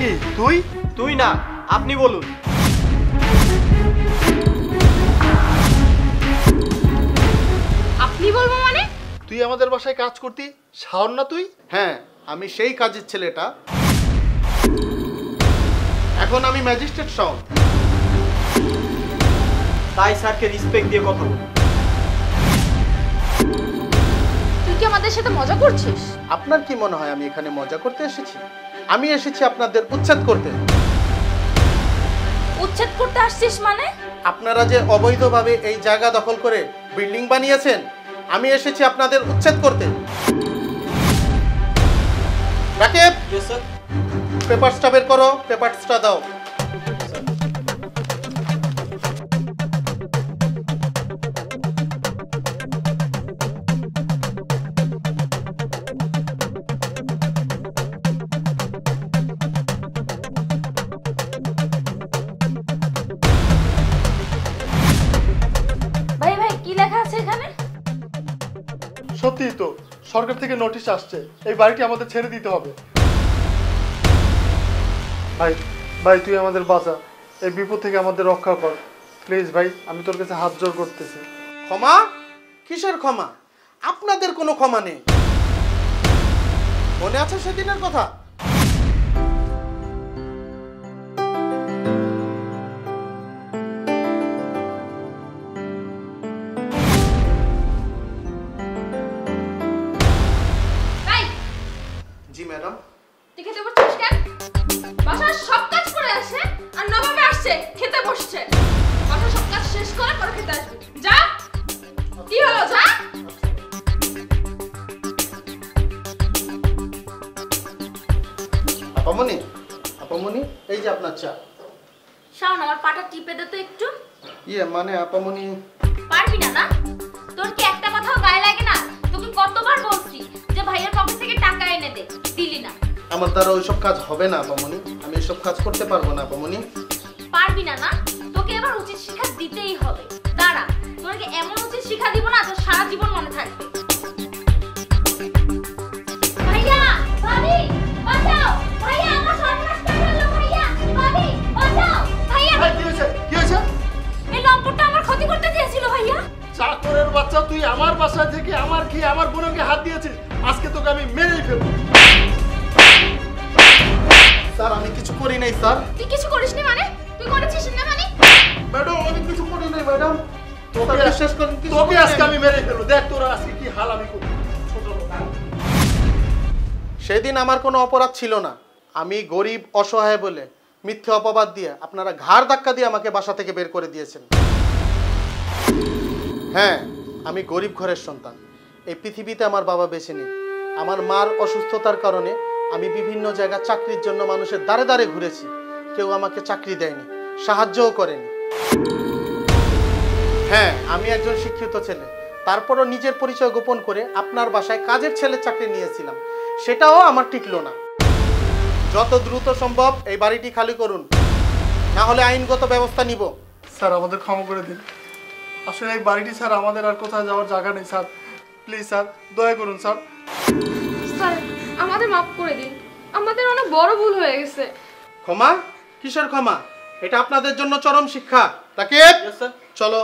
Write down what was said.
কি তুই? তুই না, আপনি বলুন। আপনি বলবো মানে? তুই আমাদের বাসায় কাজ করতি, শাওন না তুই? হ্যাঁ, আমি সেই কাজের ছেলেটা। এখন আমি ম্যাজিস্ট্রেট শাওন। তাই স্যারকে রেসপেক্ট দিয়ে কথা বল। তুই কি আমাদের সাথে মজা করছিস? আপনার কি মনে হয় আমি এখানে মজা করতে এসেছি? আমি এসেছি আপনাদের উচ্ছেদ করতে। উচ্ছেদ করতে আসছিস মানে? আপনারা যে অবৈধভাবে এই জায়গা দখল করে বিল্ডিং বানিয়েছেন, আমি এসেছি আপনাদের উচ্ছেদ করতে। রাকিব, পেপারসটা বের করো, পেপারসটা দাও। ভাই ভাই কি লেখা আছে এখানে? সত্যি তো, সরকার থেকে নোটিশ আসছে, এই বাড়িটি আমাদের ছেড়ে দিতে হবে। ভাই ভাই তুই আমাদের বাঁচা, এই বিপদ থেকে আমাদের রক্ষা কর প্লিজ ভাই, আমি তোর কাছে হাত জোড় করতেছি। ক্ষমা? কিসের ক্ষমা? আপনাদের কোনো ক্ষমা নেই। মনে আছে সেদিনের কথা? জি ম্যাডাম। তুই খেতে বসছিস কেন? বাসার সব কাজ করে আসে আর নবাবে আসছে খেতে বসছে। বাসার সব কাজ শেষ করে পরে খেতে আসবি। যা। কি হলো যা? আপামনি, আপামনি, এই যে আপনার চা। শাওন আমার পাটা টিপে দে তো একটু। মানে আপামনি। পারবি না না? তোর কি একটা কথাও গায়ে লাগে না? তোকে কতবার বলছি যে ভাইয়ের পকেট থেকে টাকা এনে দে, দিলি না। আমার দ্বারা ওইসব কাজ হবে না আপামনি, আমি এসব কাজ করতে পারবো না আপামনি। পারবি না না? তোকে এবার উচিত শিক্ষা দিতেই হবে। দাঁড়া, তোকে এমন উচিত শিক্ষা দিব না যে সারা জীবন মনে থাকবে। ভাইয়া, ভাবি, বাঁচাও! ভাইয়া আমার সর্বনাশ করে ফেললো ভাইয়া! ভাবি, বাঁচাও! ভাইয়া, ভাই কি হয়েছে? কি হয়েছে? এই লম্পটটা আমার ক্ষতি করতে চেয়েছিল ভাইয়া। চাকরের বাচ্চা, তুই আমার বাসায় থেকে আমার খেয়ে আমার বোনকে হাত দিয়েছিস, আজকে তোকে আমি মেরেই ফেলবো। স্যার আমি কিছু করি নাই স্যার। তুই কিছু করিসনি মানে? তুই করেছিস না মানে? ম্যাডাম আমি কিছু করি নাই ম্যাডাম। তোকে বিশ্বাস করেন, কিছু তোকে করি আজকে নাই। আমি মেরেই ফেলবো। দেখ তোরা আজকে কি হাল আমি করি। ছোট লোক। সেদিন আমার কোনো অপরাধ ছিল না। আমি গরিব অসহায় বলে মিথ্যে অপবাদ দিয়ে আপনারা ঘাড় ধাক্কা দিয়ে আমাকে বাসা থেকে বের করে দিয়েছেন। হ্যাঁ, আমি গরিব ঘরের সন্তান। এই পৃথিবীতে আমার বাবা বেঁচে নেই। আমার মার অসুস্থতার কারণে আমি বিভিন্ন জায়গায় চাকরির জন্য মানুষের দ্বারে দ্বারে ঘুরেছি। কেউ আমাকে চাকরি দেয়নি, সাহায্যও করেনি। হ্যাঁ, আমি একজন শিক্ষিত ছেলে, তারপরও নিজের পরিচয় গোপন করে আপনার বাসায় কাজের ছেলে চাকরি নিয়েছিলাম, সেটাও আমার টিকলো না। যত দ্রুত সম্ভব এই বাড়িটি খালি করুন, না হলে আইনগত ব্যবস্থা নিব। স্যার আমাদের ক্ষমা করে দিন, আসলে এই বাড়িটি স্যার আমাদের আর কোথাও যাওয়ার জায়গা নেই স্যার, প্লিজ স্যার দয়া করুন স্যার। স্যার আমাদের মাফ করে দিন, আমাদের অনেক বড় ভুল হয়ে গেছে। ক্ষমা? কিসের ক্ষমা? এটা আপনাদের জন্য চরম শিক্ষা। তাকে চলো।